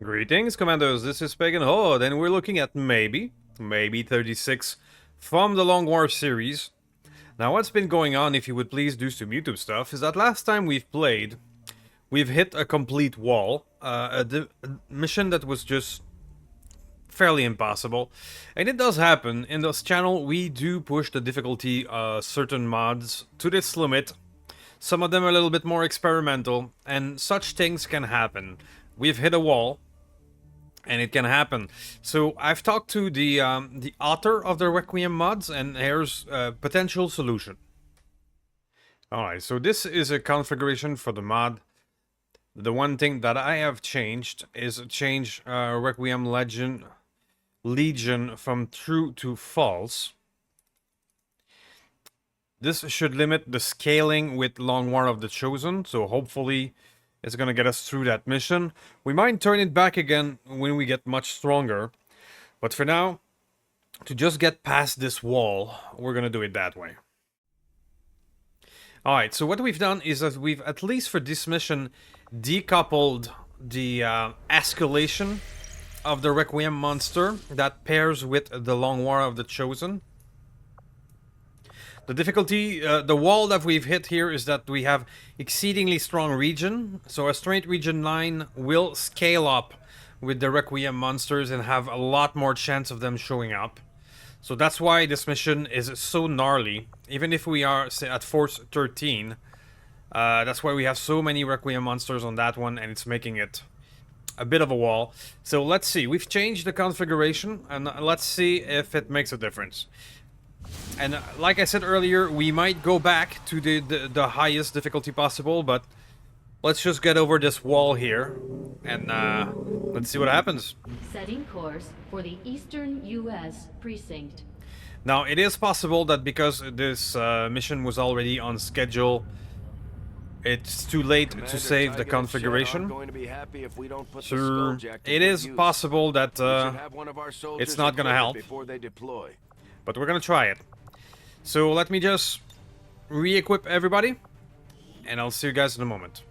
Greetings, Commandos. This is Pagan Horde, and we're looking at maybe 36 from the Long War series. Now, what's been going on, if you would please do some YouTube stuff, is that last time we've played, we've hit a complete wall, a mission that was just fairly impossible. And it does happen. In this channel, we do push the difficulty certain mods to this limit. Some of them are a little bit more experimental, and such things can happen. We've hit a wall, and it can happen. So I've talked to the author of the Requiem mods, and here's a potential solution. Alright, so this is a configuration for the mod. The one thing that I have changed is change Requiem Legion from true to false. This should limit the scaling with Long War of the Chosen, so hopefully it's gonna get us through that mission. We might turn it back again when we get much stronger, but for now, to just get past this wall, we're gonna do it that way. Alright, so what we've done is that we've, at least for this mission, decoupled the escalation of the Requiem monster that pairs with the Long War of the Chosen. The difficulty, the wall that we've hit here is that we have exceedingly strong region. So a straight region 9 will scale up with the Requiem monsters and have a lot more chance of them showing up. So that's why this mission is so gnarly. Even if we are, say, at Force 13, that's why we have so many Requiem monsters on that one, and it's making it a bit of a wall. So let's see, we've changed the configuration, and let's see if it makes a difference. And like I said earlier, we might go back to the highest difficulty possible, but let's just get over this wall here, and let's see what happens. Setting course for the Eastern U.S. Precinct. Now, it is possible that because this mission was already on schedule, it's too late to save the configuration. So it is possible that it's not gonna help. But we're gonna try it. So let me just re-equip everybody, and I'll see you guys in a moment.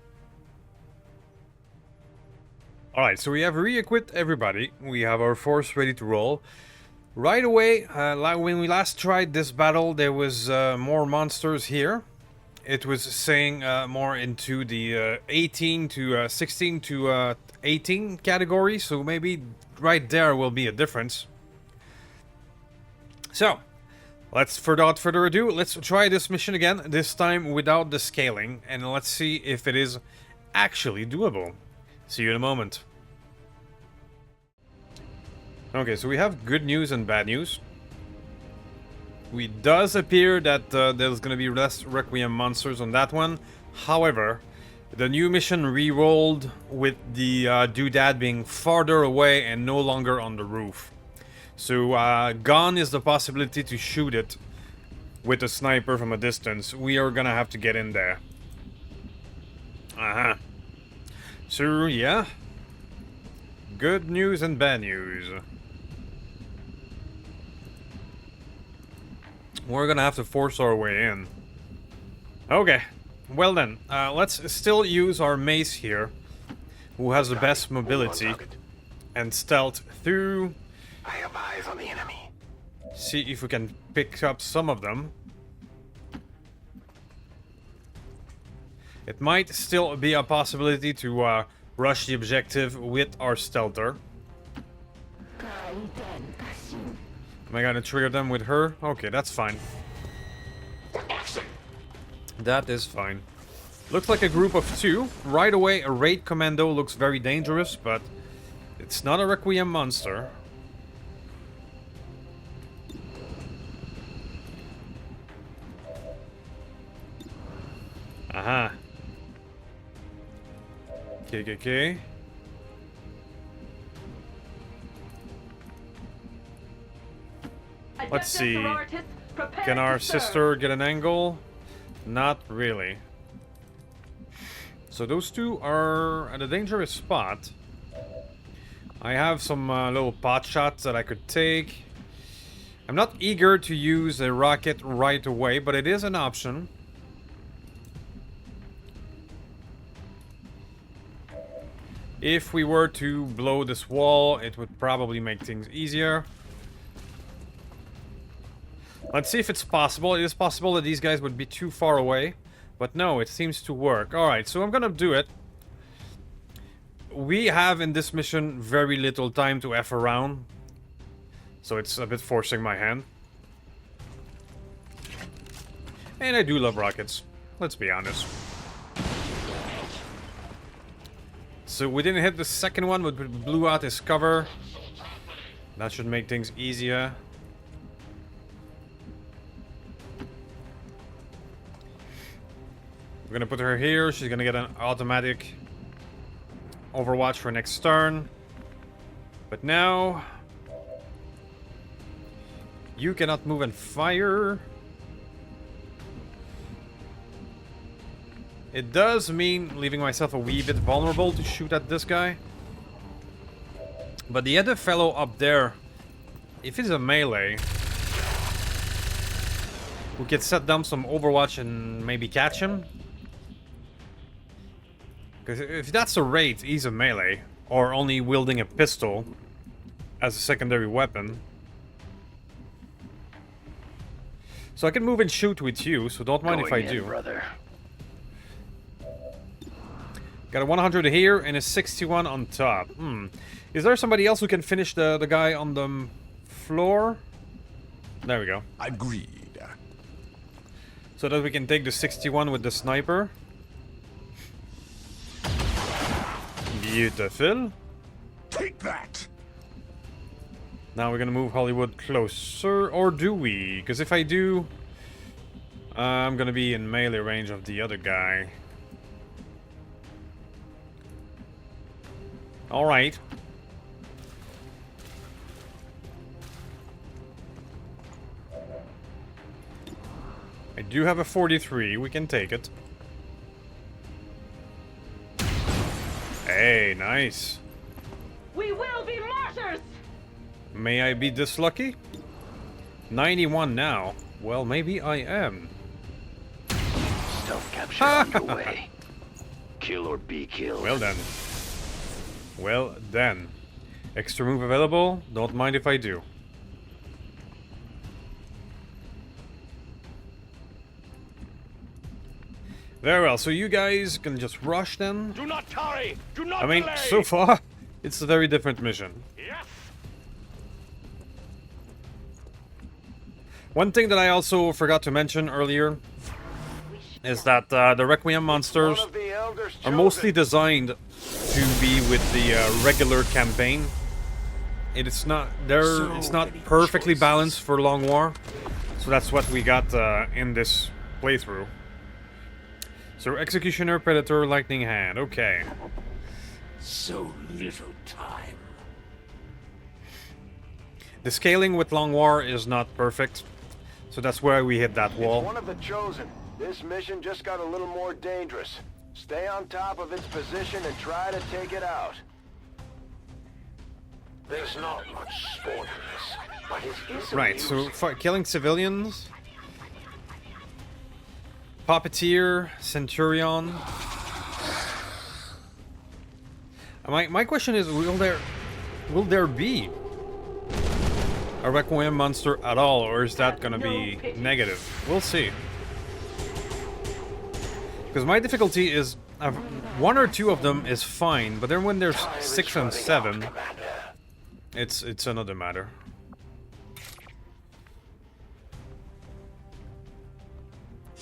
Alright, so we have re-equipped everybody. We have our force ready to roll. Right away, like when we last tried this battle, there was more monsters here. It was saying more into the 18 to 16 to 18 category, so maybe right there will be a difference. So, without further ado, let's try this mission again, this time without the scaling, and let's see if it is actually doable. See you in a moment. Okay, so we have good news and bad news. It does appear that there's gonna be less Requiem monsters on that one. However, the new mission re-rolled with the doodad being farther away and no longer on the roof. So, gone is the possibility to shoot it with a sniper from a distance. We are gonna have to get in there. So, yeah. Good news and bad news. We're gonna have to force our way in. Okay. Well then, let's still use our mace here, who has the best mobility and stealth through. I have eyes on the enemy. See if we can pick up some of them. It might still be a possibility to rush the objective with our stealther. Am I gonna trigger them with her? Okay, that's fine. That is fine. Looks like a group of 2. Right away, a raid commando looks very dangerous, but it's not a Requiem monster. Aha. Okay. Let's see. Can our sister get an angle? Not really. So those two are at a dangerous spot. I have some little pot shots that I could take. I'm not eager to use a rocket right away, but it is an option. If we were to blow this wall, it would probably make things easier. Let's see if it's possible. It is possible that these guys would be too far away. But no, it seems to work. Alright, so I'm gonna do it. We have in this mission very little time to F around. So it's a bit forcing my hand. And I do love rockets. Let's be honest. So we didn't hit the second one, but we blew out his cover. That should make things easier. We're gonna put her here. She's gonna get an automatic overwatch for next turn. But now... you cannot move and fire. It does mean leaving myself a wee bit vulnerable to shoot at this guy. But the other fellow up there, if he's a melee, we could set down some overwatch and maybe catch him. Because if that's a raid, he's a melee, or only wielding a pistol as a secondary weapon. So I can move and shoot with you, so don't mind if I do. Brother. Got a 100 here and a 61 on top. Is there somebody else who can finish the guy on the floor? There we go. Agreed. So that we can take the 61 with the sniper. Beautiful. Take that. Now we're gonna move Hollywood closer, or do we? Because if I do, I'm gonna be in melee range of the other guy. Alright. I do have a 43, we can take it. Hey, nice. We will be martyrs! May I be this lucky? 91 now. Well, maybe I am. Stealth capture underway. Kill or be killed. Well then. Well then. Extra move available? Don't mind if I do. Very well, so you guys can just rush then? Do not tarry. Do not I mean, delay. so far, it's a very different mission. Yes. One thing that I also forgot to mention earlier is that the Requiem monsters are mostly designed to be with the regular campaign. It's not perfectly balanced for Long War, so that's what we got in this playthrough. So Executioner, Predator, Lightning Hand. Okay. So little time. The scaling with Long War is not perfect, so that's where we hit that wall. It's one of the chosen. This mission just got a little more dangerous. Stay on top of its position and try to take it out. There's not much sport in this, but it is Right, so killing civilians. Puppeteer, Centurion. My question is, will there be a Requiem monster at all, or is that gonna be negative? We'll see. Because my difficulty is, one or two of them is fine, but then when there's 6 and 7, it's another matter.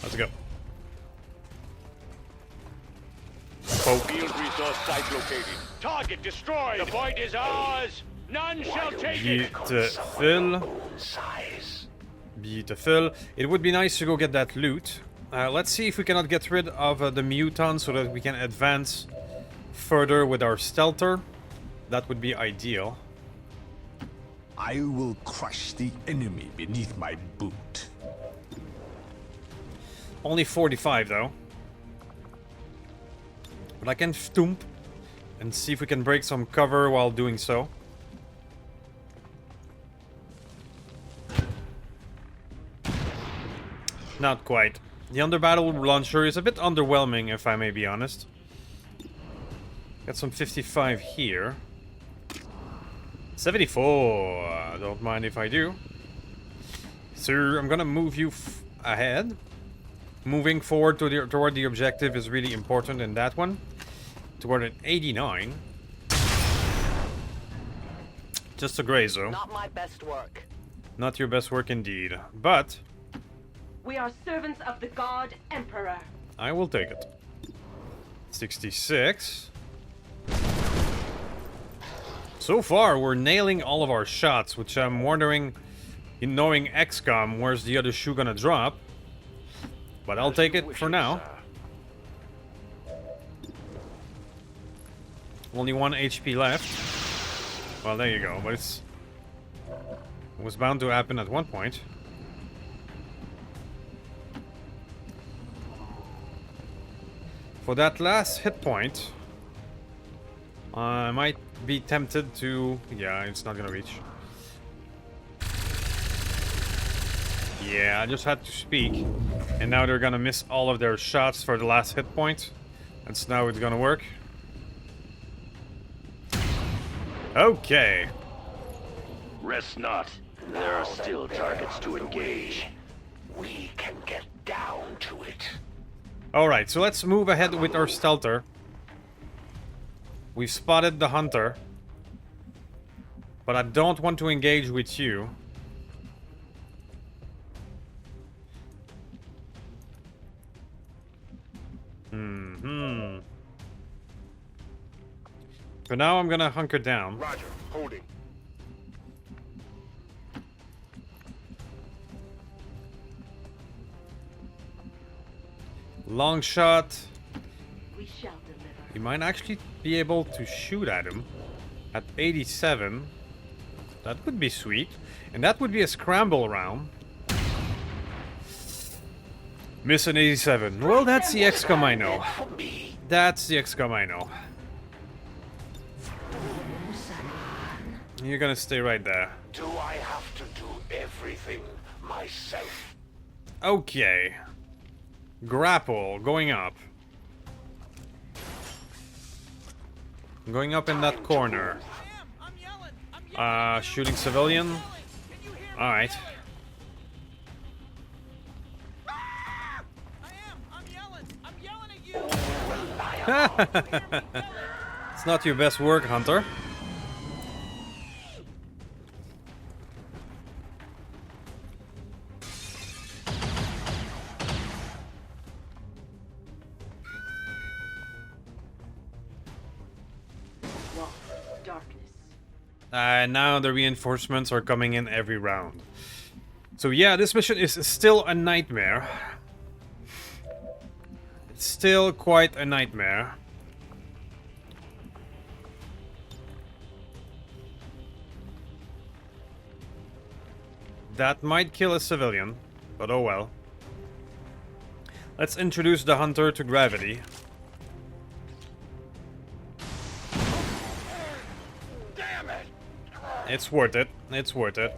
Let's go. Poke. Field resource site located. Target destroyed. The point is ours. None shall take it. Beautiful. size. Beautiful. It would be nice to go get that loot. Let's see if we cannot get rid of the mutant so that we can advance further with our stealther. That would be ideal. I will crush the enemy beneath my boot. Only 45 though. But I can stomp and see if we can break some cover while doing so. Not quite. The underbattle launcher is a bit underwhelming, if I may be honest. Got some 55 here. 74. Don't mind if I do. So I'm gonna move you ahead. Moving forward to toward the objective is really important in that one. Toward an 89. Just a graze though. Not my best work. Not your best work indeed. But We are servants of the God Emperor. I will take it. 66. So far, we're nailing all of our shots, which I'm wondering, in knowing XCOM, where's the other shoe gonna drop? But I'll take it for now. Only 1 HP left. Well, there you go, but it was bound to happen at one point. For that last hit point, I might be tempted to... Yeah, it's not gonna reach. Yeah, I just had to speak. And now they're gonna miss all of their shots for the last hit point. That's now it's gonna work. Okay. Rest not. There are still targets to engage. We can get down to it. Alright, so let's move ahead with our stealther. We've spotted the hunter. But I don't want to engage with you. For now, I'm gonna hunker down. Roger. Holding. Long shot. We shall deliver. You might actually be able to shoot at him at 87. That would be sweet. And that would be a scramble round. Miss an 87. Well, that's the XCOM I know. That's the XCOM I know. You're gonna stay right there. Do I have to do everything myself? Okay. Grapple, going up. Going up in that corner. Shooting civilian. Alright. It's not your best work, Hunter. Now the reinforcements are coming in every round. So yeah, this mission is still a nightmare. It's still quite a nightmare. That might kill a civilian, but oh well. Let's introduce the hunter to gravity. It's worth it. It's worth it.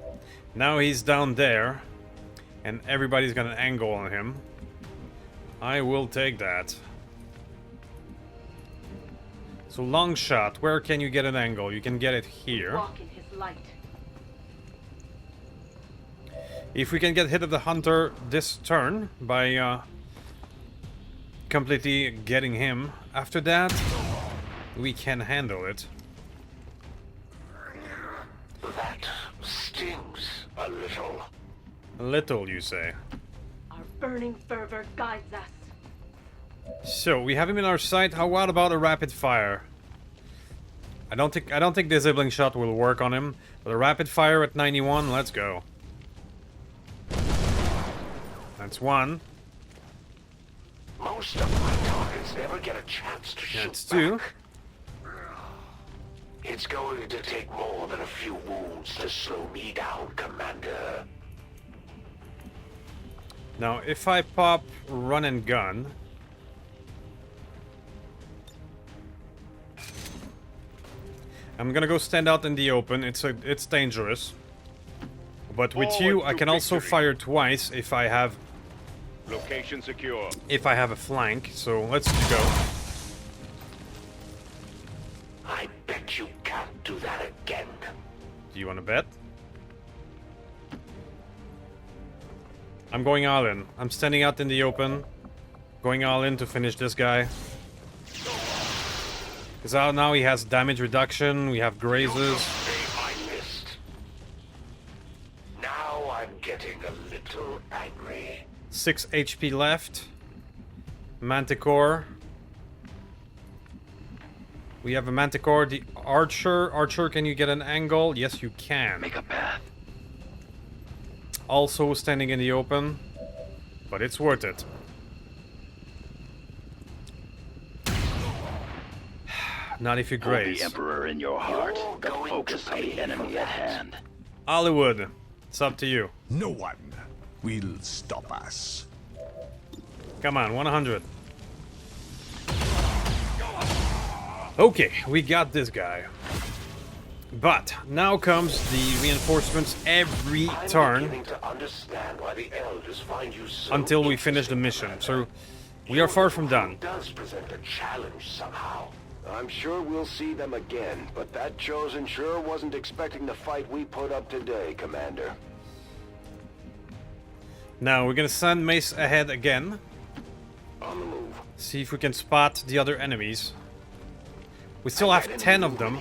Now he's down there, and everybody's got an angle on him. I will take that. So long shot. Where can you get an angle? You can get it here. Walk in his light. If we can get hit of the hunter this turn by completely getting him, after that we can handle it. That stings a little. A little, you say. Our burning fervor guides us. So we have him in our sight. How about a rapid fire? I don't think disabling shot will work on him, but a rapid fire at 91. Let's go. That's one. Most of my targets never get a chance to shoot That's two. back. It's going to take more than a few wounds to slow me down, Commander. Now, if I pop run and gun, I'm gonna go stand out in the open. It's dangerous, but with you, I can also fire twice if I have Location secure. a flank. So let's go. Do you want to bet? I'm going all in. I'm standing out in the open. Going all in to finish this guy. Because now he has damage reduction. We have grazes. I missed. Now I'm getting a little angry. 6 HP left. Manticore. We have a Manticore. The Archer. Archer, can you get an angle? Yes, you can. Make a path. Also standing in the open. But it's worth it. Not if you Hold graze. the Emperor in your heart. The focus on the enemy at hand. Hollywood, it's up to you. No one will stop us. Come on, 100. Okay, we got this guy. But now comes the reinforcements every turn To understand why the elders find you so until we finish the mission. So we are far from done. does present a challenge somehow. I'm sure we'll see them again, but that chosen sure wasn't expecting the fight we put up today, Commander. Now we're gonna send Mace ahead again. On the move. See if we can spot the other enemies. We still have 10 of them.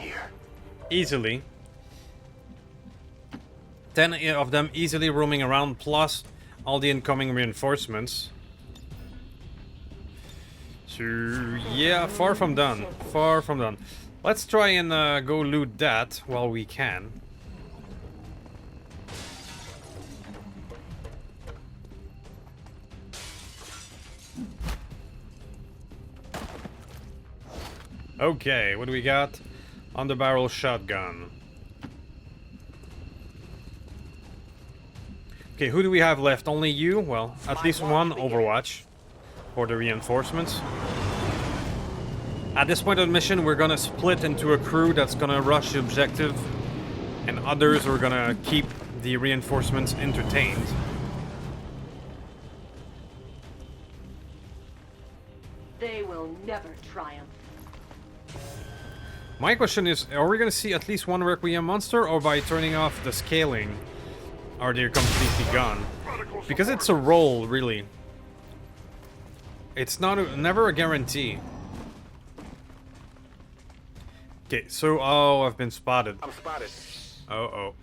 Easily. 10 of them easily roaming around, plus all the incoming reinforcements. So, yeah, far from done. Far from done. Let's try and go loot that while we can. Okay, what do we got? Underbarrel shotgun. Okay, who do we have left? Only you? Well, at least one Overwatch for the reinforcements. At this point of the mission, we're gonna split into a crew that's gonna rush the objective, and others are gonna keep the reinforcements entertained. They will never triumph. My question is, are we gonna see at least one Requiem monster, or by turning off the scaling, are they completely gone? Because it's a roll, really. It's never a guarantee. Okay, so, oh, I've been spotted. I'm spotted. Oh.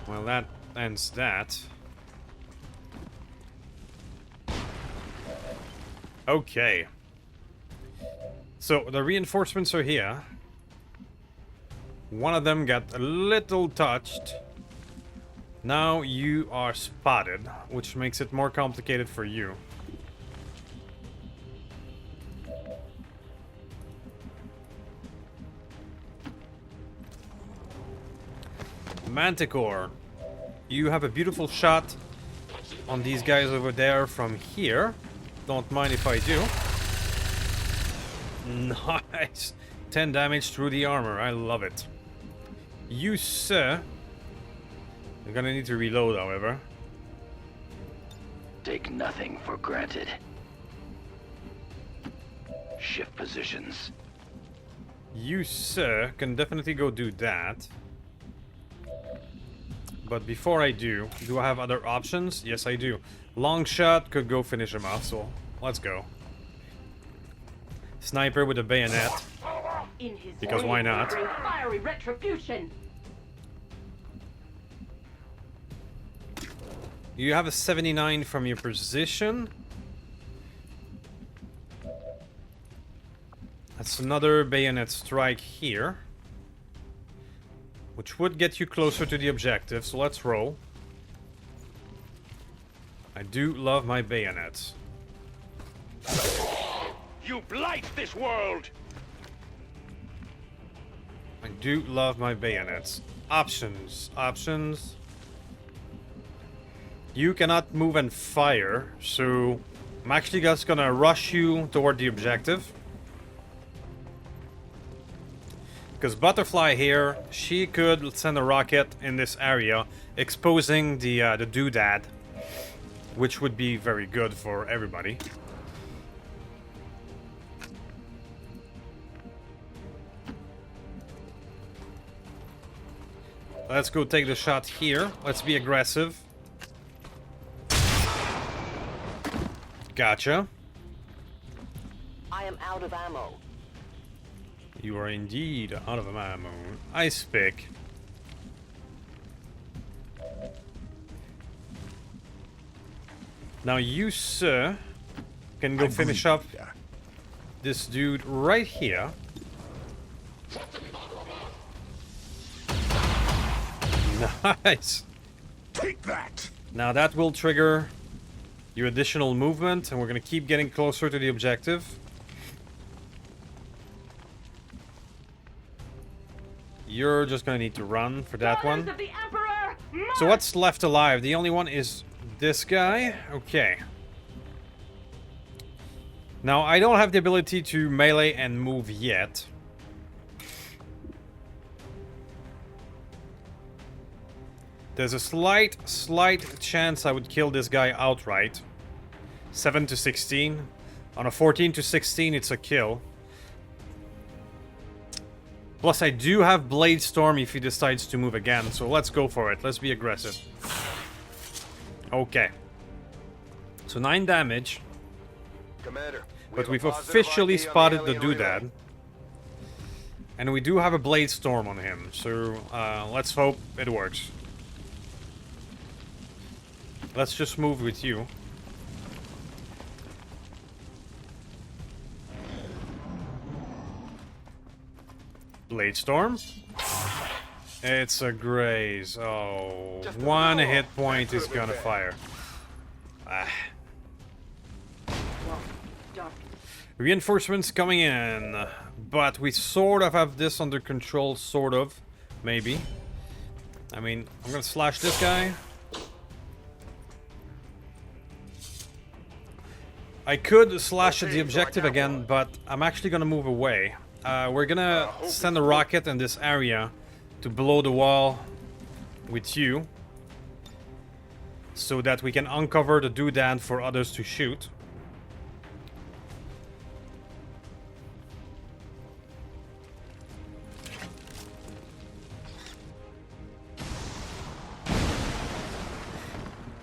Well, that ends that. Okay. So, the reinforcements are here. One of them got a little touched. Now you are spotted, which makes it more complicated for you. Manticore, you have a beautiful shot on these guys over there from here. Don't mind if I do. Nice. 10 damage through the armor. I love it. You, sir. You're gonna need to reload, however. Take nothing for granted. Shift positions. You, sir, can definitely go do that. But before I do I have other options? Yes, I do. Long shot could go finish him off, so let's go. Sniper with a bayonet. In his Because why not? bring fiery retribution. You have a 79 from your position. That's another bayonet strike here. Which would get you closer to the objective, so let's roll. I do love my bayonets. You blight this world! I do love my bayonets. Options. Options. You cannot move and fire, so I'm actually just gonna rush you toward the objective. Because Butterfly here, she could send a rocket in this area, exposing the doodad, which would be very good for everybody. Let's go take the shot here. Let's be aggressive. Gotcha. I am out of ammo. You are indeed out of ammo. Ice pick. Now you, sir, can go finish up this dude right here. Nice. Take that. Now that will trigger your additional movement, and we're gonna keep getting closer to the objective. You're just gonna need to run for that one. Of the Emperor! So what's left alive? The only one is this guy. Okay. Now I don't have the ability to melee and move yet. There's a slight chance I would kill this guy outright. 7 to 16. On a 14 to 16, it's a kill. Plus, I do have Blade Storm if he decides to move again, so let's go for it. Let's be aggressive. Okay. So 9 damage. Commander, But we've have a positive officially ID on the spotted the alien relay. doodad. And we do have a Blade Storm on him, so let's hope it works. Let's just move with you. Blade Storm. It's a graze. Oh, Just a one little hit off. point That is could've been gonna bad. fire. Ah. Dark. Reinforcements coming in, but we sort of have this under control, sort of, maybe. I mean, I'm gonna slash this guy. I could slash at the objective again, but I'm actually gonna move away. We're gonna send a rocket in this area to blow the wall with you, so that we can uncover the doodad for others to shoot.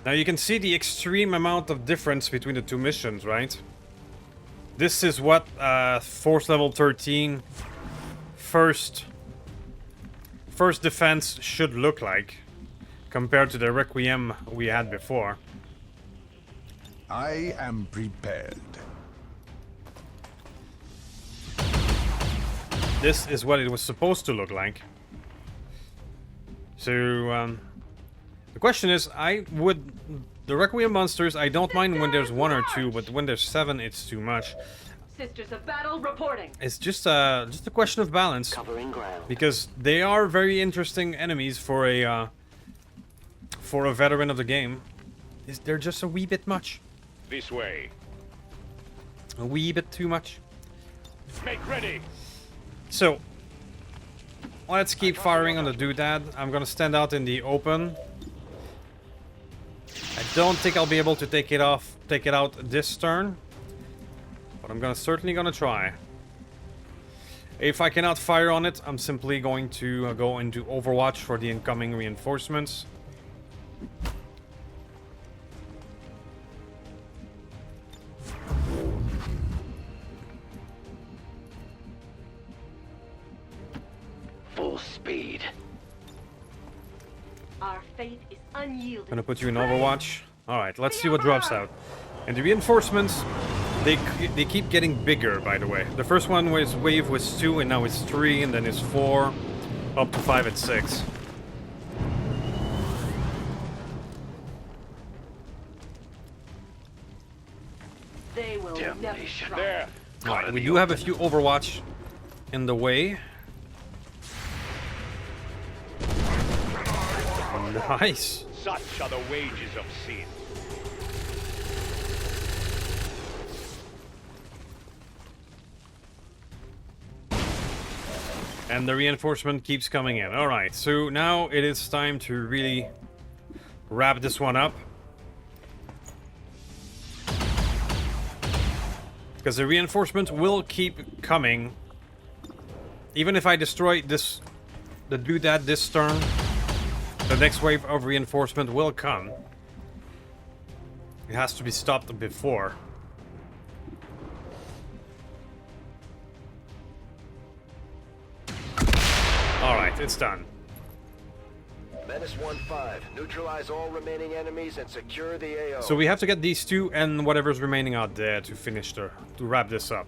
Now you can see the extreme amount of difference between the two missions, right? This is what Force Level 13 first defense should look like, compared to the Requiem we had before. I am prepared. This is what it was supposed to look like. So, the question is, the Requiem monsters, I don't mind when there's 1 or 2, but when there's 7, it's too much. Sisters of Battle reporting. It's just a question of balance, Covering ground. because they are very interesting enemies for a veteran of the game. They're just a wee bit much, This way. a wee bit too much. Make ready. So, let's keep firing on the doodad. I'm gonna stand out in the open. I don't think I'll be able to take it out this turn, but I'm certainly gonna try. If I cannot fire on it, I'm simply going to go into Overwatch for the incoming reinforcements. Full speed. Our fate is unyielding. Gonna put you in Overwatch. Alright, let's see what drops out. And the reinforcements, they keep getting bigger, by the way. The first one wave was 2, and now it's 3, and then it's 4, up to 5 and 6. They will never Damnation. try. There. Alright, we do have a few Overwatch in the way. Nice. Such are the wages of sin. And the reinforcement keeps coming in. Alright, so now it is time to really wrap this one up. Because the reinforcement will keep coming. Even if I destroy the doodad this turn, The next wave of reinforcement will come. It has to be stopped before. Alright, it's done. Menace 1-5. Neutralize all remaining enemies and secure the AO. So we have to get these two and whatever's remaining out there to finish to wrap this up.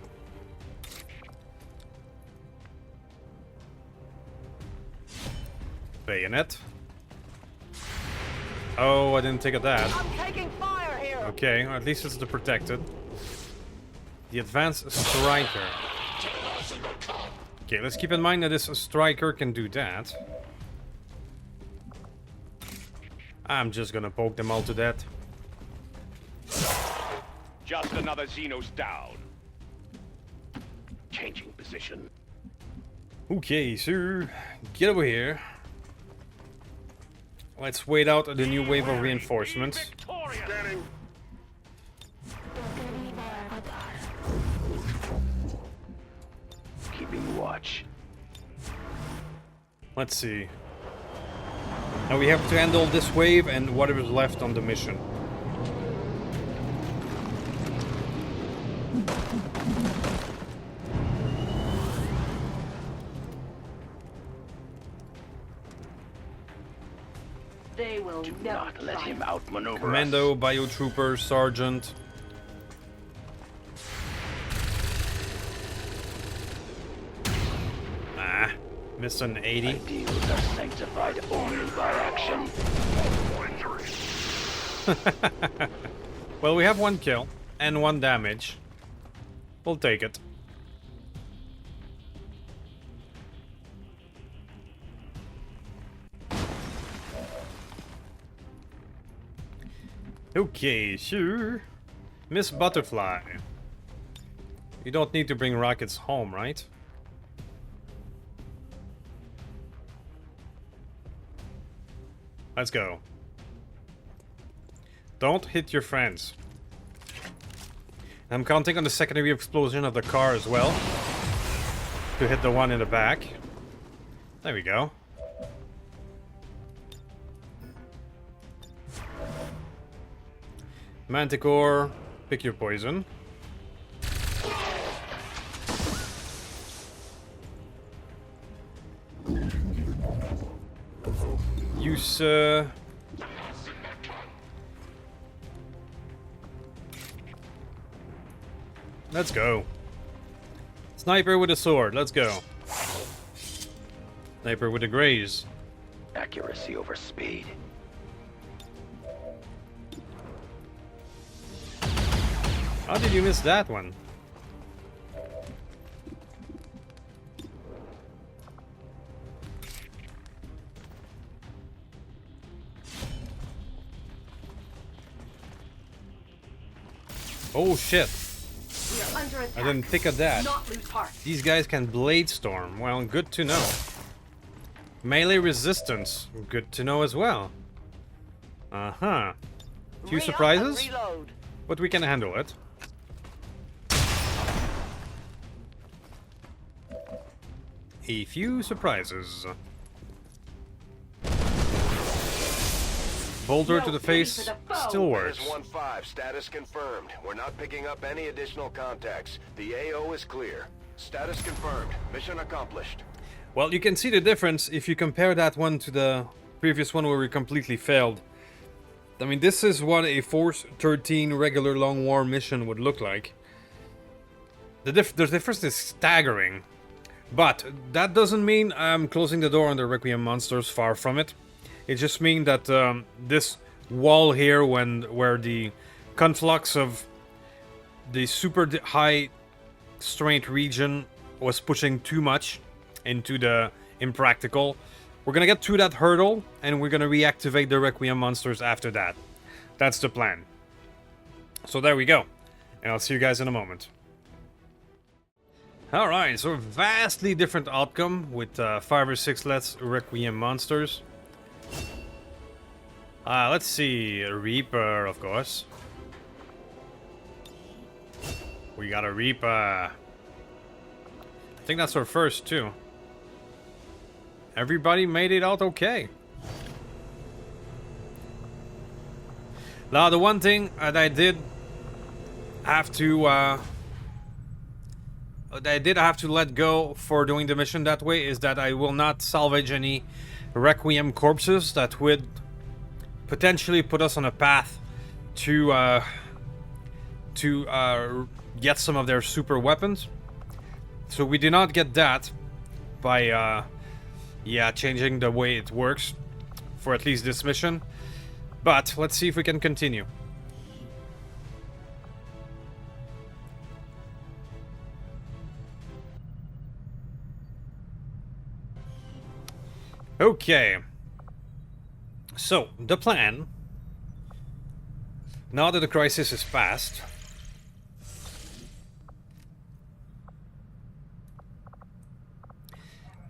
Bayonet. Oh, I didn't take that. I'm taking fire here. Okay, at least it's the protected. The advanced striker. Okay, let's keep in mind that this striker can do that. I'm just gonna poke them all to death. Just another Xenos down. Changing position. Okay, sir. Get over here. Let's wait out the new wave of reinforcements. Keeping watch. Let's see. Now we have to handle this wave and whatever's left on the mission. They will Do never not let triumph. him outmaneuver Commando, us. Biotrooper, Sergeant. Ah, missed an 80. Ideals are sanctified only by action. Well, we have one kill and one damage. We'll take it. Okay, sure. Miss Butterfly. You don't need to bring rockets home, right? Let's go. Don't hit your friends. I'm counting on the secondary explosion of the car as well to hit the one in the back. There we go. Manticore, pick your poison. Use let's go. Sniper with a sword, let's go. Sniper with a graze. Accuracy over speed. How did you miss that one? Oh shit. We are under attack. I didn't think of that. Not lose heart. These guys can blade storm. Well, good to know. Melee resistance. Good to know as well. Uh-huh. Few surprises, Reload. but we can handle it. A few surprises. Boulder to the face still works. Menace 1-5. Status confirmed. We're not picking up any additional contacts. The AO is clear. Status confirmed. Mission accomplished. Well, you can see the difference if you compare that one to the previous one where we completely failed. I mean, this is what a Force 13 regular Long War mission would look like. The difference is staggering. But that doesn't mean I'm closing the door on the Requiem monsters, far from it. It just means that this wall here, where the conflux of the super high strength region was pushing too much into the impractical, we're gonna get through that hurdle and we're gonna reactivate the Requiem monsters after that. That's the plan. So there we go, and I'll see you guys in a moment. Alright, so vastly different outcome with 5 or 6 less Requiem monsters. Let's see, a Reaper, of course. We got a Reaper. I think that's our first, too. Everybody made it out okay. Now, the one thing that I did have to let go for doing the mission that way is that I will not salvage any Requiem corpses that would potentially put us on a path to get some of their super weapons. So we do not get that by changing the way it works for at least this mission. But let's see if we can continue. Okay. So, the plan, now that the crisis is past,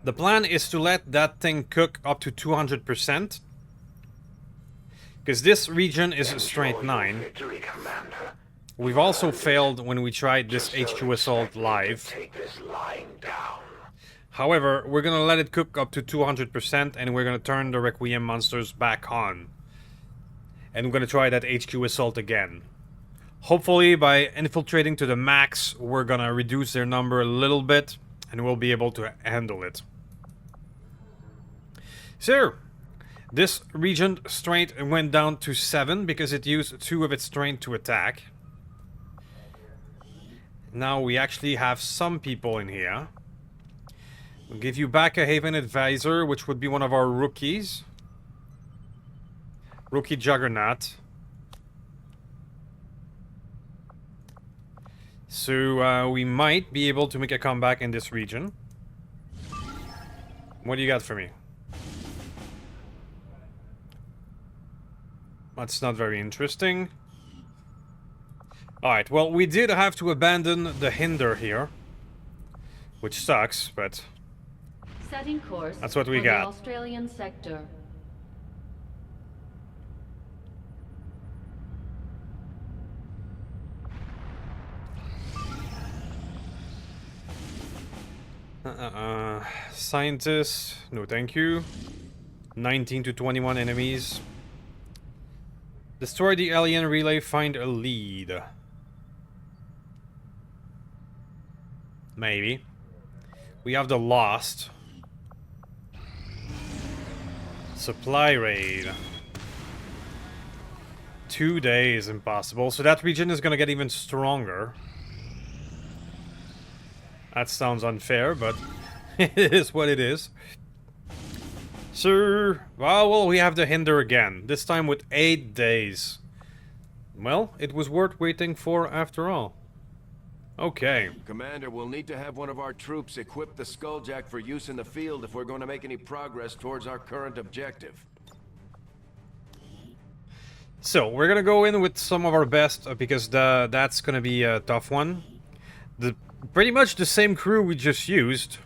the plan is to let that thing cook up to 200%. Because this region is strength 9. Victory, Commander. We've also failed when we tried this HQ Assault live. Take this lying down. However, we're gonna let it cook up to 200% and we're gonna turn the Requiem monsters back on. And we're gonna try that HQ Assault again. Hopefully, by infiltrating to the max, we're gonna reduce their number a little bit and we'll be able to handle it. So, this region strength went down to 7 because it used 2 of its strength to attack. Now we actually have some people in here. We'll give you back a Haven Advisor, which would be one of our rookies. Rookie Juggernaut. So we might be able to make a comeback in this region. What do you got for me? That's not very interesting. Alright, well, we did have to abandon the Hinder here. Which sucks, but Setting course that's what we for got. The Australian sector. Scientists, no thank you. 19 to 21 enemies. Destroy the alien relay, find a lead. Maybe. We have the Lost. Supply raid. 2 days, impossible. So that region is gonna get even stronger. That sounds unfair, but it is what it is. So, well, we have the Hinder again. This time with 8 days. Well, it was worth waiting for after all. Okay. Commander, we'll need to have one of our troops equip the Skulljack for use in the field if we're going to make any progress towards our current objective. So, we're gonna go in with some of our best, because that's gonna be a tough one. Pretty much the same crew we just used,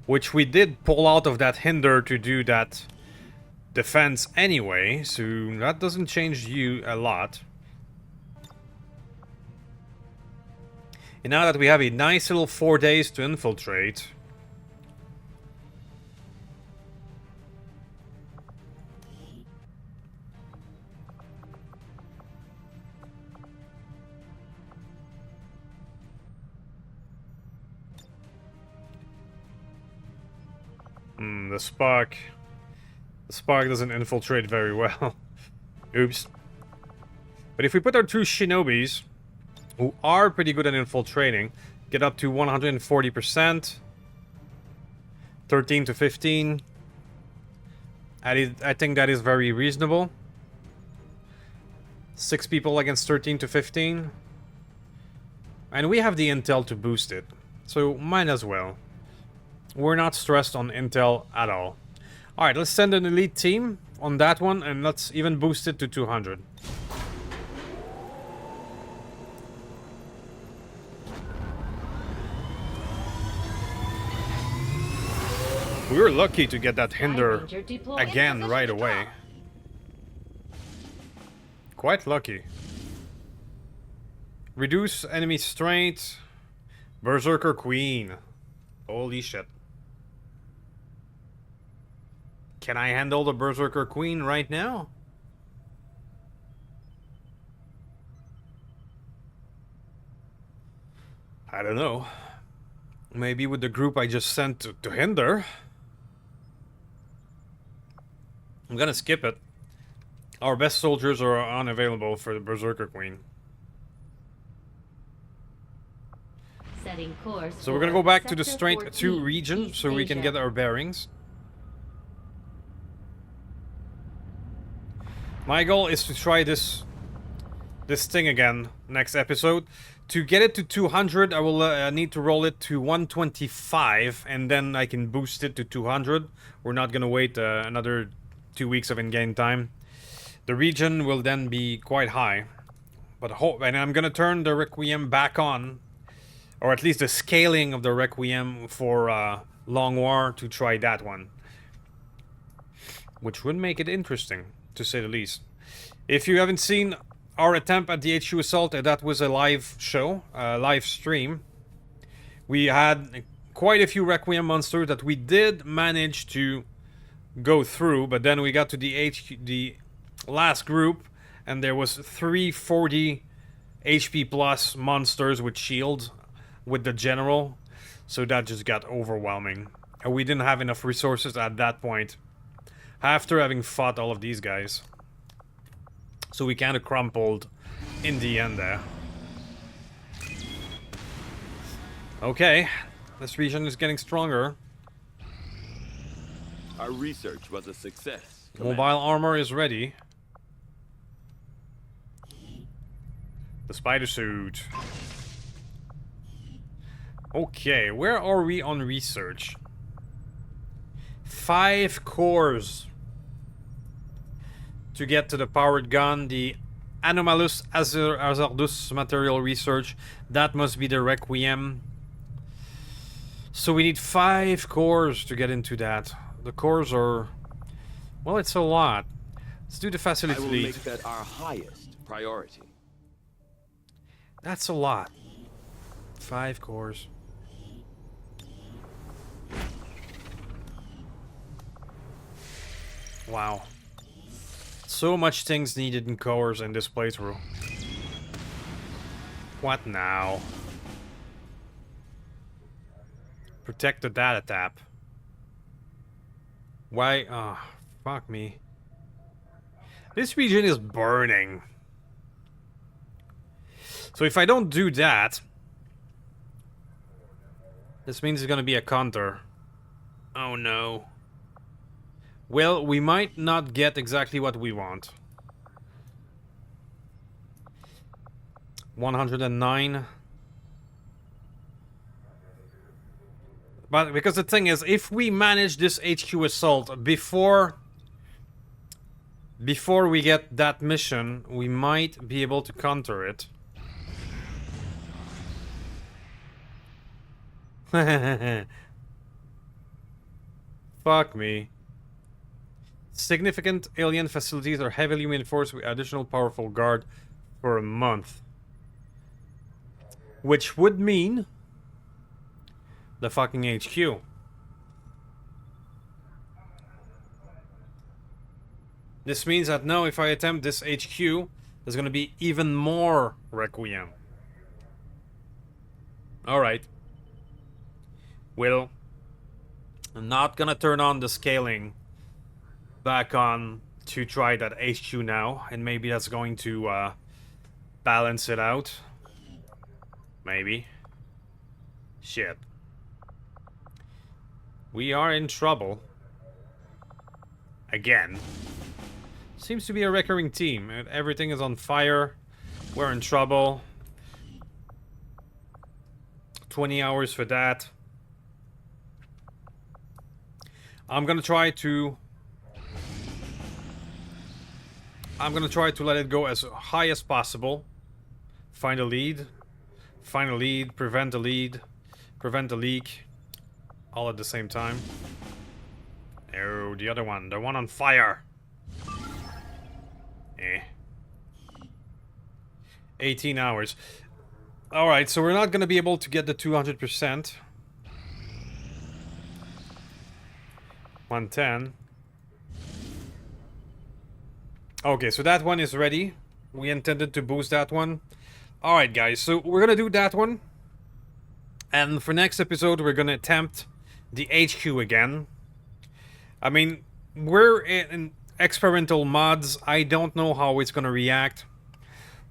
which we did pull out of that Hinder to do that defense anyway, so that doesn't change you a lot. And now that we have a nice little 4 days to infiltrate, the Spark doesn't infiltrate very well. Oops. But if we put our 2 Shinobis, who are pretty good at infiltrating, get up to 140%, 13 to 15. I think that is very reasonable. 6 people against 13 to 15. And we have the intel to boost it, so might as well. We're not stressed on intel at all. Alright, let's send an elite team on that one, and let's even boost it to 200. We were lucky to get that Hinder again right away. Quite lucky. Reduce enemy strength. Berserker Queen. Holy shit. Can I handle the Berserker Queen right now? I don't know. Maybe with the group I just sent to Hinder. I'm gonna skip it. Our best soldiers are unavailable for the Berserker Queen. Setting course. So we're gonna go back to the Sector Strength 2 14, region East so we can Asia. get our bearings. My goal is to try this thing again next episode. To get it to 200, I will need to roll it to 125, and then I can boost it to 200. We're not gonna wait another 2 weeks of in-game time. The region will then be quite high, but and I'm gonna turn the Requiem back on, or at least the scaling of the Requiem for Long War to try that one, which would make it interesting, to say the least. If you haven't seen our attempt at the HQ Assault, that was a live show, live stream. We had quite a few Requiem monsters that we did manage to go through, but then we got to the last group, and there was 340 HP plus monsters with shields with the general, so that just got overwhelming. And we didn't have enough resources at that point, after having fought all of these guys. So we kind of crumpled in the end there. Okay, this region is getting stronger. Our research was a success. Mobile armor is ready. The spider suit. Okay, where are we on research? 5 cores to get to the powered gun. The Anomalous Hazardous Material Research, that must be the Requiem. So we need 5 cores to get into that. The cores are... well, it's a lot. Let's do the facility I will lead. make that our highest priority. That's a lot. 5 cores. Wow. So much things needed in cores in this playthrough. What now? Protect the data tap. Why? Oh, fuck me. This region is burning. So if I don't do that, this means it's gonna be a counter. Oh no. Well, we might not get exactly what we want. 109. But because the thing is, if we manage this HQ assault before we get that mission, we might be able to counter it. Fuck me. Significant alien facilities are heavily reinforced with additional powerful guard for a month. Which would mean the fucking HQ. This means that now if I attempt this HQ, there's gonna be even more Requiem. Alright. Well, I'm not gonna turn on the scaling back on to try that HQ now, and maybe that's going to balance it out. Maybe. Shit. We are in trouble. Again. Seems to be a recurring theme. Everything is on fire. We're in trouble. 20 hours for that. I'm gonna try to let it go as high as possible. Find a lead. Find a lead. Prevent a lead. Prevent a leak. All at the same time. Oh, the other one. The one on fire. 18 hours. Alright, so we're not gonna be able to get the 200%. 110. Okay, so that one is ready. We intended to boost that one. Alright, guys, so we're gonna do that one. And for next episode, we're gonna attempt the HQ again. I mean, we're in experimental mods. I don't know how it's gonna react.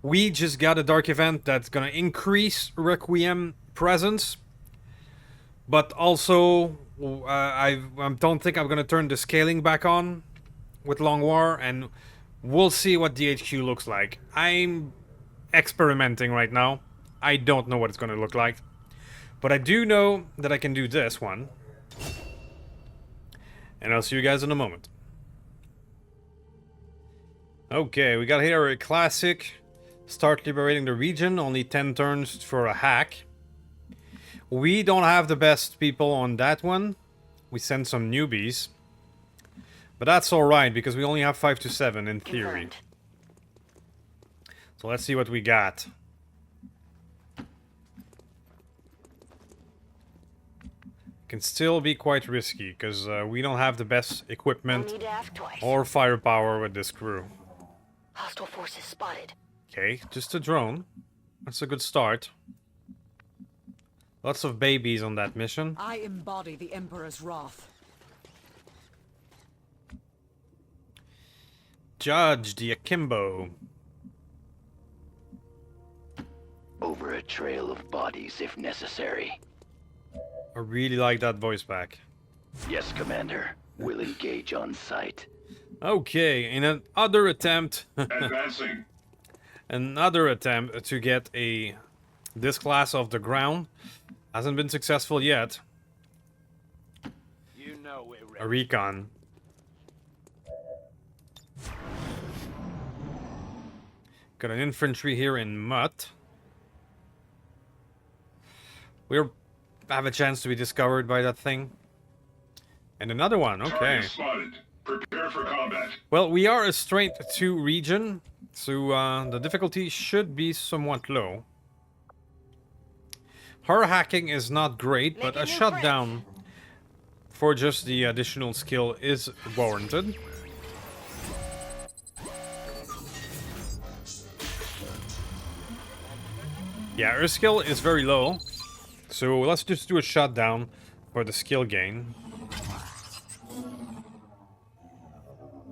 We just got a dark event that's gonna increase Requiem presence. But also, I don't think I'm gonna turn the scaling back on with Long War, and we'll see what the HQ looks like. I'm experimenting right now. I don't know what it's gonna look like. But I do know that I can do this one. And I'll see you guys in a moment. Okay, we got here a classic. Start liberating the region. Only 10 turns for a hack. We don't have the best people on that one. We sent some newbies. But that's alright, because we only have 5 to 7 in theory. Confirmed. So let's see what we got. Can still be quite risky, because we don't have the best equipment No need to ask twice. or firepower with this crew. Hostile forces spotted. Okay, just a drone. That's a good start. Lots of babies on that mission. I embody the Emperor's wrath. Judge the Akimbo. Over a trail of bodies if necessary. I really like that voice back. Yes, Commander. We'll engage on sight. Okay, in another attempt... Advancing. another attempt to get this class off the ground. Hasn't been successful yet. You know we're ready. A recon. Got an infantry here in Mutt. We'll have a chance to be discovered by that thing. And another one, okay. Target spotted. Prepare for combat. Well, we are a straight 2 region, so the difficulty should be somewhat low. Horror hacking is not great, but a shutdown for just the additional skill is warranted. Yeah, her skill is very low, so let's just do a shutdown for the skill gain.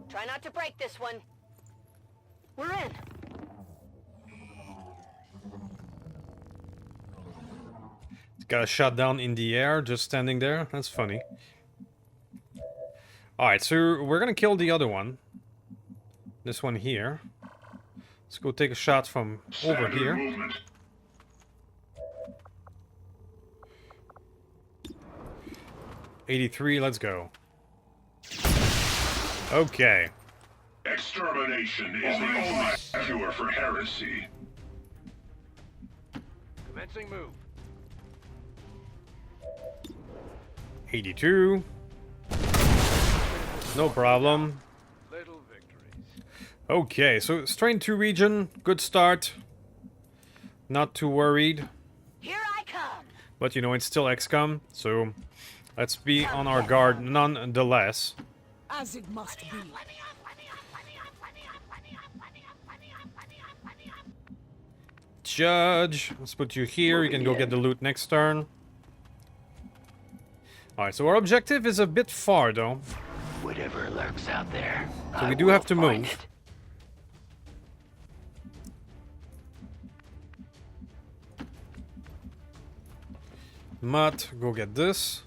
Try not to break this one. We're in. Got a shutdown in the air, just standing there. That's funny. Alright, so we're gonna kill the other one. This one here. Let's go take a shot from over here. Movement. 83, let's go. Okay. Extermination is the only cure for heresy. Commencing move. 82. No problem. Little victories. Okay, so Strain 2 region, good start. Not too worried. Here I come. But you know, it's still XCOM, so let's be on our guard nonetheless. As it must be. Judge, let's put you here. You can go get the loot next turn. Alright, so our objective is a bit far, though. Whatever lurks out there. So we do have to move. Mutt, go get this.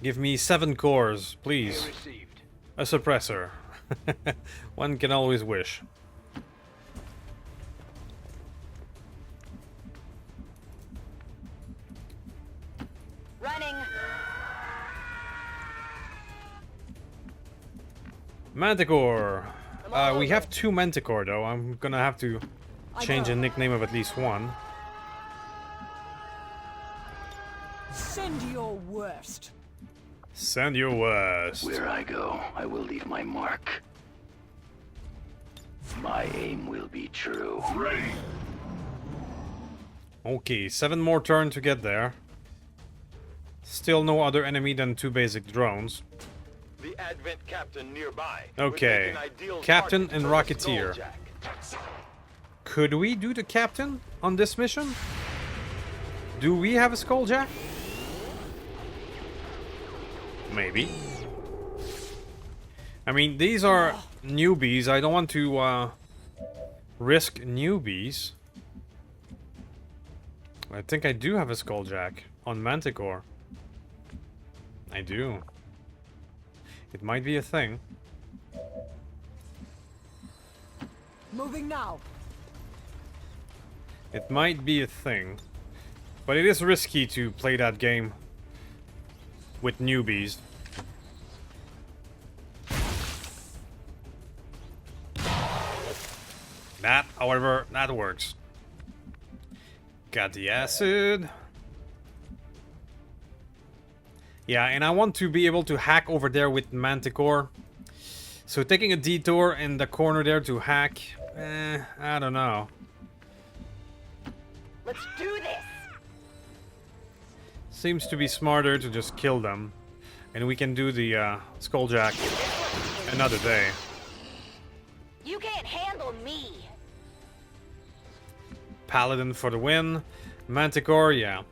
Give me 7 cores, please. Received. A suppressor. One can always wish. Running. Manticore. We have 2 Manticore, though. I'm gonna have to change a nickname of at least one. Send your worst. Send your worst. Where I go, I will leave my mark. My aim will be true. Ready. Okay, 7 more turns to get there. Still no other enemy than 2 basic drones. The Advent Captain nearby. Okay, Captain and Rocketeer. Could we do the Captain on this mission? Do we have a Skulljack? Maybe. I mean, these are newbies. I don't want to risk newbies. I think I do have a Skulljack on Manticore. I do. It might be a thing. Moving now. It might be a thing. But it is risky to play that game with newbies. That, however, that works. Got the acid. Yeah, and I want to be able to hack over there with Manticore. So taking a detour in the corner there to hack, I don't know. Let's do this. Seems to be smarter to just kill them. And we can do the Skulljack another day. You can't handle me. Paladin for the win. Manticore, yeah.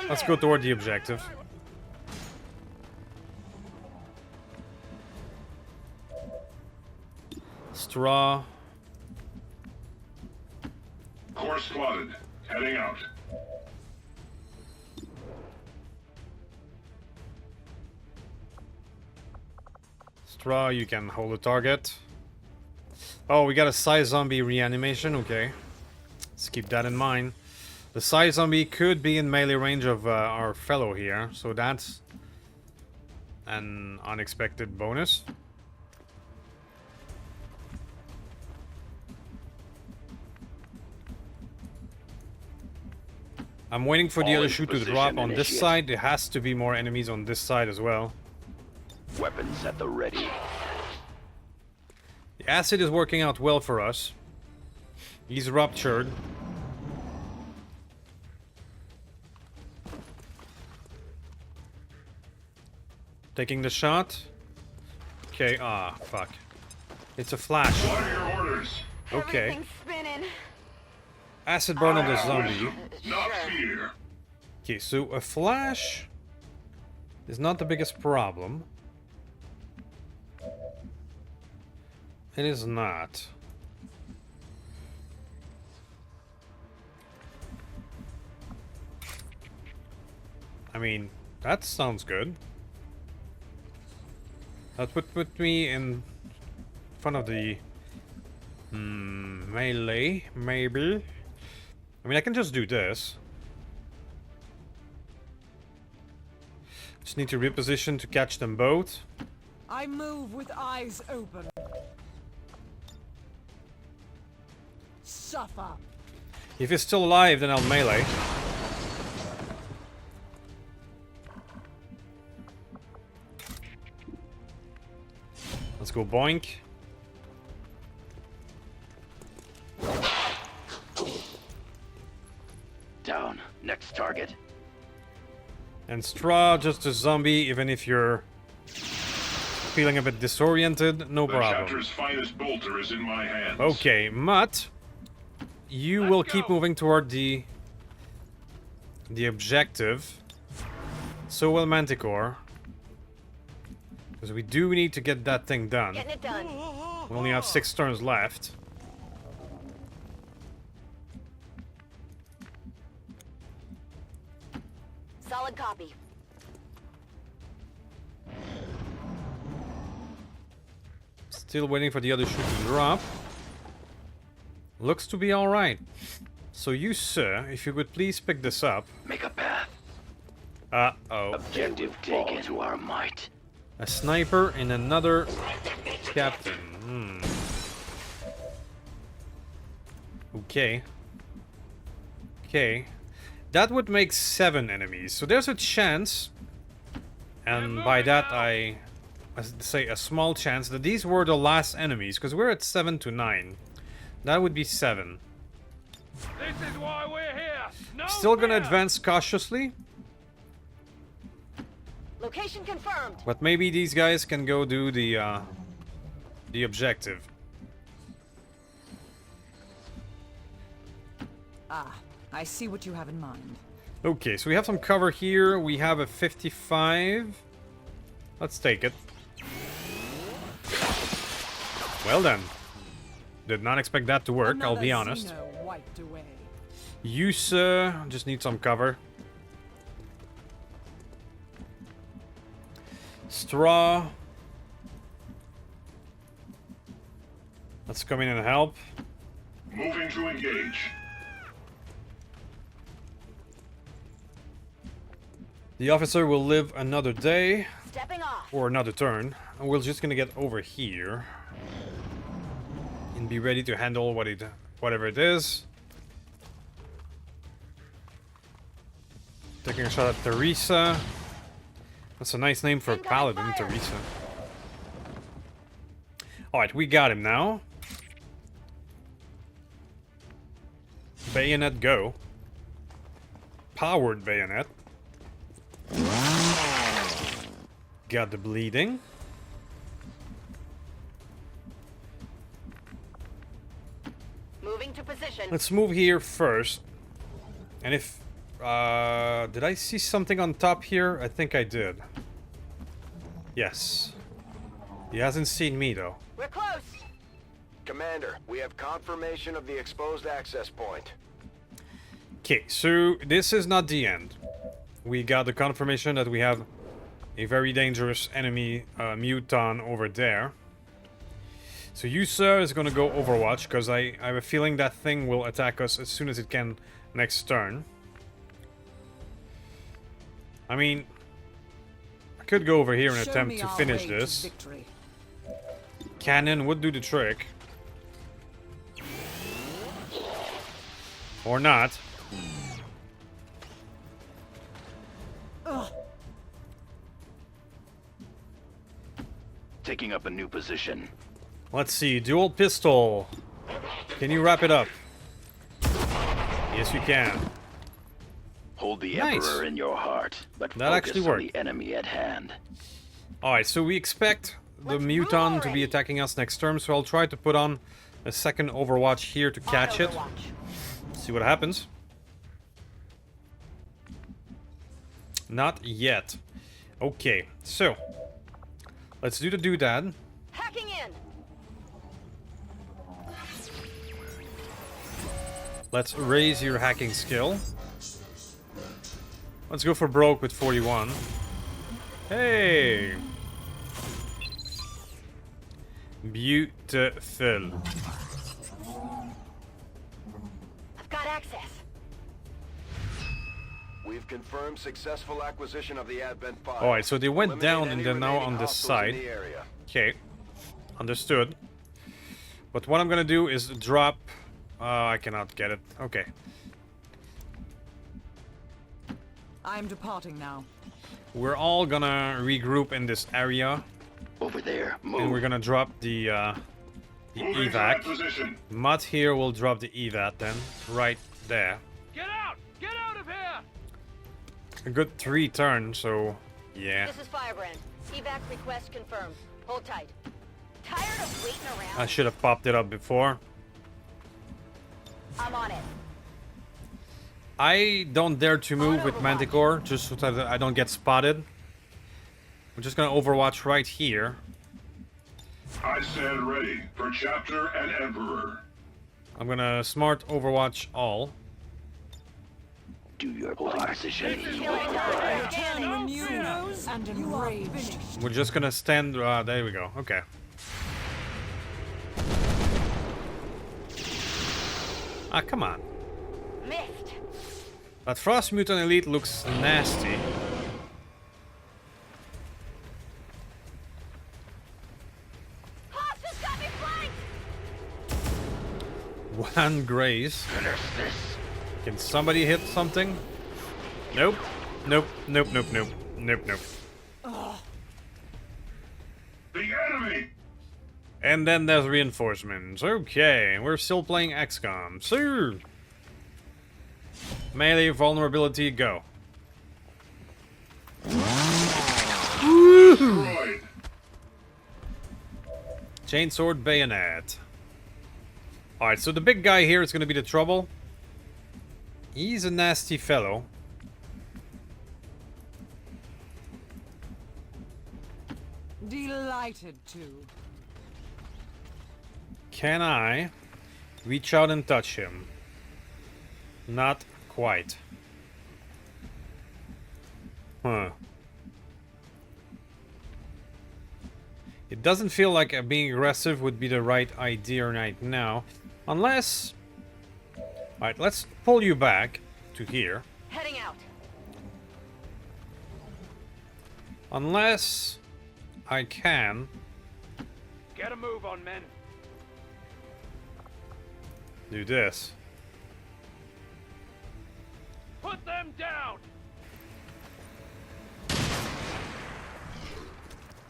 Let's go toward the objective. Straw. Course plotted. Heading out. Straw, you can hold a target. Oh, we got a Psy Zombie reanimation, okay. Let's keep that in mind. The Psy Zombie could be in melee range of our fellow here, so that's an unexpected bonus. I'm waiting for the other shoe to drop on this side. There has to be more enemies on this side as well. Weapons at the ready. The acid is working out well for us. He's ruptured. Taking the shot. Okay, fuck. It's a flash. What are your orders? Okay. Everything's spinning. Acid burn on the zombie. Not fear. Okay, so a flash is not the biggest problem. It is not. I mean, that sounds good. That would put me in front of the melee, maybe. I mean, I can just do this. Just need to reposition to catch them both. I move with eyes open. Suffer. If he's still alive, then I'll melee. Let's go boink. Down. Next target. And Straw, just a zombie, even if you're feeling a bit disoriented, no The problem. chapter's finest bolter is in my hands. Okay, Mutt, you will keep moving toward the objective. So will Manticore. Because we do need to get that thing done. Getting it done. We only have 6 turns left. Solid copy. Still waiting for the other shoe to drop. Looks to be alright. So you, sir, if you would please pick this up. Make a path. Uh-oh. Objective taken to our might. A sniper and another captain. Okay. Okay. That would make 7 enemies. So there's a chance, and by that I say a small chance, that these were the last enemies, because we're at 7 to 9. That would be 7. This is why we're here. No Still gonna fear. advance cautiously, Location confirmed. but maybe these guys can go do the objective. Ah, I see what you have in mind. Okay, so we have some cover here. We have a 55. Let's take it. Well then. Did not expect that to work, I'll be honest. Xeno wiped away. Use, just need some cover. Straw. Let's come in and help. Moving to engage. The officer will live another day, Stepping off. or another turn, and we're just gonna get over here and be ready to handle whatever it is. Taking a shot at Teresa. That's a nice name for a paladin, Teresa. Alright, we got him now. Bayonet go. Powered bayonet. Got the bleeding. Moving to position. Let's move here first. And if... did I see something on top here? I think I did. Yes. He hasn't seen me, though. We're close. Commander, we have confirmation of the exposed access point. Okay, so this is not the end. We got the confirmation that we have a very dangerous enemy muton over there. So you, sir, is gonna go Overwatch, because I have a feeling that thing will attack us as soon as it can next turn. I mean, I could go over here and Show attempt me to our finish way to this. victory. Cannon would do the trick. Or not. Taking up a new position. Let's see, dual pistol. Can you wrap it up? Yes, you can. Hold the Nice. Emperor in your heart, but That focus actually on worked. the enemy at hand. Alright, so we expect the Let's move muton to be already. attacking us next turn, so I'll try to put on a second Overwatch here to catch it. Overwatch. See what happens. Not yet. Okay, so let's do the doodad. Hacking in. Let's raise your hacking skill. Let's go for broke with 41. Hey! Beautiful. I've got access. We've confirmed successful acquisition of the Advent file. Alright, so they went Eliminate down any and they're now remaining on this hostiles side. in the area. Okay. Understood. But what I'm gonna do is drop... I cannot get it. Okay. I'm departing now. We're all gonna regroup in this area. Over there, move. And we're gonna drop the Moving to that evac. position. Mutt here will drop the evac then. Right there. Get out! Get out of here! A good 3 turns, so... Yeah. This is Firebrand. Evac request confirmed. Hold tight. Tired of waiting around? I should have popped it up before. I'm on it. I don't dare to move with Manticore, just so that I don't get spotted. We're just gonna Overwatch right here. I stand ready for Chapter and Emperor. I'm gonna smart Overwatch all. Do your part. Position. Turn renewed and enraged. We're just gonna stand... there we go. Okay. Ah, come on. Missed. That Frost Mutant Elite looks nasty. Hoss has got me flanked. One graze. Finish this. Can somebody hit something? Nope. Nope. Nope. Nope. Nope. Nope. Nope. The enemy! And then there's reinforcements. Okay, we're still playing XCOM. Sir! Melee vulnerability, go. Destroyed. Chainsword bayonet. Alright, so the big guy here is gonna be the trouble. He's a nasty fellow. Delighted to. Can I reach out and touch him? Not quite. Huh. It doesn't feel like being aggressive would be the right idea right now. Unless... Alright, let's pull you back to here. Heading out. Unless I can... Get a move on, men. do this. Put them down!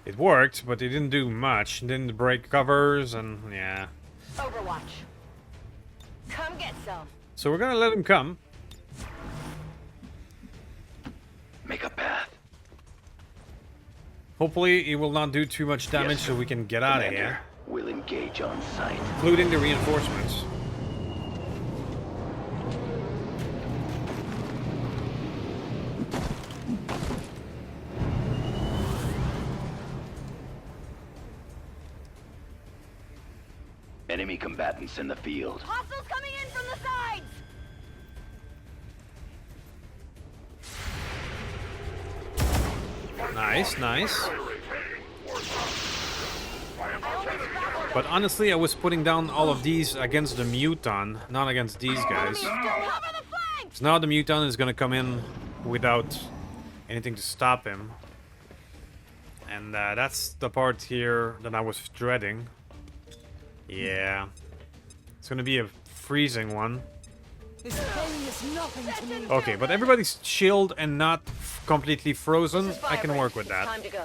It worked, but it didn't do much. It didn't break covers, and yeah. Overwatch. Come get some. So we're gonna let him come. Make a path. Hopefully, he will not do too much damage, Yes, so we can get out of Commander. here, We'll engage on sight. including the reinforcements. Enemy combatants in the field. Hostiles coming in from the sides! Nice, nice. But honestly, I was putting down all of these against the Muton, not against these guys. Cover the flanks! So now the Muton is gonna come in without anything to stop him. And that's the part here that I was dreading. Yeah. It's gonna be a freezing one. This pain is nothing to me. Okay, but everybody's chilled and not completely frozen. I can work with that. Time to go.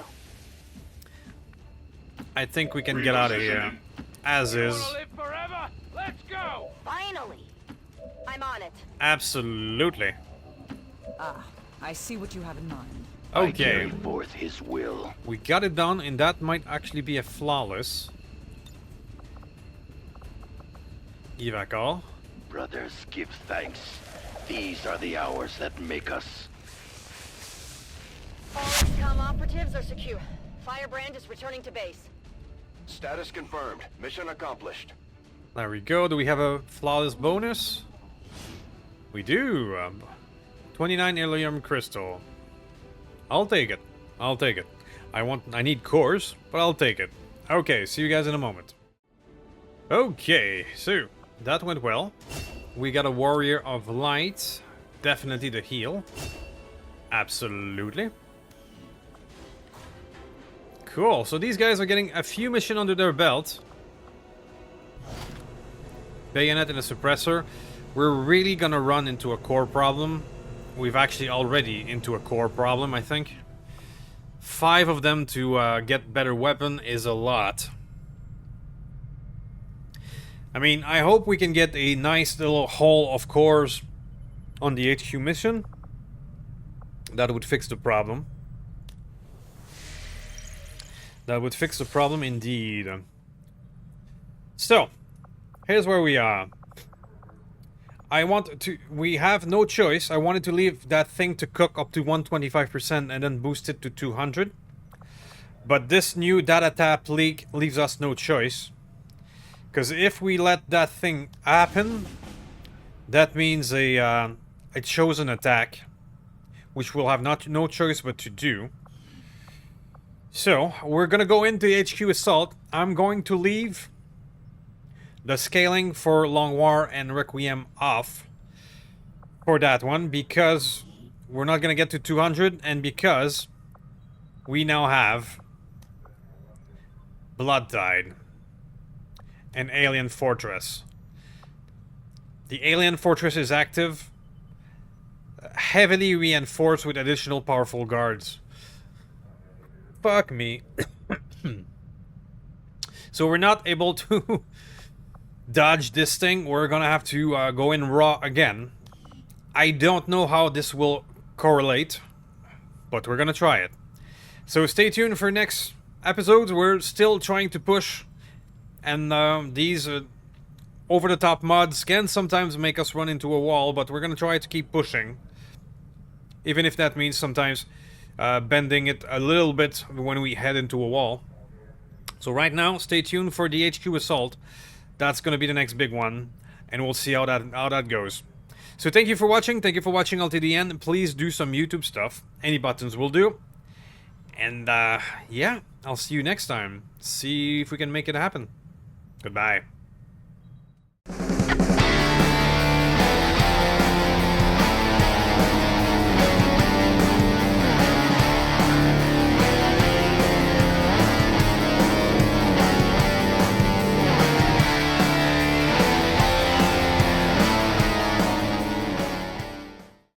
I think we can get out of here. As is. Wanna live forever? Let's go! Finally! I'm on it. Absolutely. Ah, I see what you have in mind. I Okay. carry forth his will. We got it done, and that might actually be a flawless evac all. Brothers, give thanks. These are the hours that make us. All Xcom operatives are secure. Firebrand is returning to base. Status confirmed. Mission accomplished. There we go. Do we have a flawless bonus? We do. 29 Ilium crystal. I'll take it. I'll take it. I need cores, but I'll take it. Okay, see you guys in a moment. Okay, so that went well. We got a warrior of light. Definitely the heal. Absolutely. Cool, so these guys are getting a few missions under their belt. Bayonet and a suppressor. We're really gonna run into a core problem. We've actually already into a core problem, I think. 5 of them to get better weapon is a lot. I mean, I hope we can get a nice little haul of cores on the HQ mission. That would fix the problem. That would fix the problem indeed. So, here's where we are. We have no choice. I wanted to leave that thing to cook up to 125% and then boost it to 200. But this new data tap leak leaves us no choice. Because if we let that thing happen, that means a chosen attack, which we'll have no choice but to do. So, we're gonna go into HQ Assault. I'm going to leave the scaling for Long War and Requiem off for that one, because we're not gonna get to 200, and because we now have Blood Tide and Alien Fortress. The Alien Fortress is active, heavily reinforced with additional powerful guards. Fuck me. So we're not able to dodge this thing. We're gonna have to go in raw again. I don't know how this will correlate, but we're gonna try it. So stay tuned for next episodes. We're still trying to push, and these over-the-top mods can sometimes make us run into a wall, but we're gonna try to keep pushing, even if that means sometimes bending it a little bit when we head into a wall. So right now, stay tuned for the HQ assault. That's going to be the next big one, and we'll see how that goes. So thank you for watching. Thank you for watching all to the end. Please do some YouTube stuff. Any buttons will do. And yeah, I'll see you next time. See if we can make it happen. Goodbye.